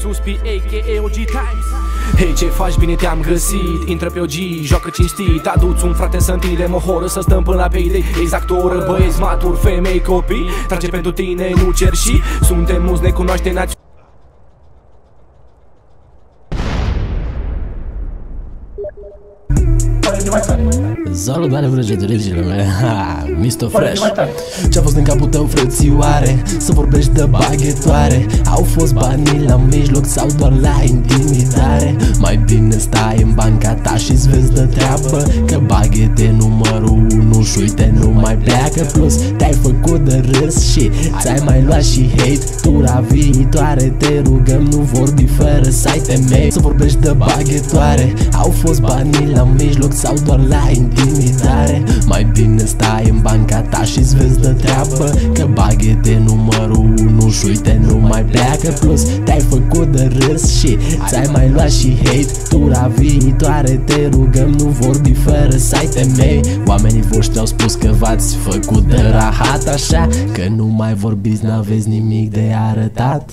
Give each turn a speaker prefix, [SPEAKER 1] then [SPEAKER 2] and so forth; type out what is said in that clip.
[SPEAKER 1] sus pe a.k.a. OG Times. Hei, ce faci? Bine te-am găsit. Intră pe OG, joacă cinstit. Aduți un frate să întindem o horă, să stăm până la payday. Exact o oră, băieți maturi, femei, copii. Trage pentru tine, nu cer și suntem mulți, ne cunoaște națiunea.
[SPEAKER 2] Salutare vrăjitorilor mele, Mr. Fresh. Ce-a fost în capul tău, frățioare? Să vorbești de baghetoare. Au fost banii la mijloc sau doar la intimidare? Mai bine stai în banca ta și-ți vezi de treabă, că baghete numărul 1 și uite nu mai pleacă. Plus te-ai făcut de râs și ți-ai mai luat și hate. Tura viitoare te rugăm, nu vorbi fără să ai temei. Să vorbești de baghetoare. Au fost banii la mijloc sau doar la intimidare? Mai bine stai în banca ta și-ți vezi de treabă, că baghete numărul 1 și uite nu mai pleacă. Plus te-ai făcut de râs și ți-ai mai luat și hate. Tura viitoare te rugăm, nu vorbi fără să ai temei. Oamenii voștri au spus că v-ați făcut de rahat, așa că nu mai vorbiți, n-aveți nimic de arătat.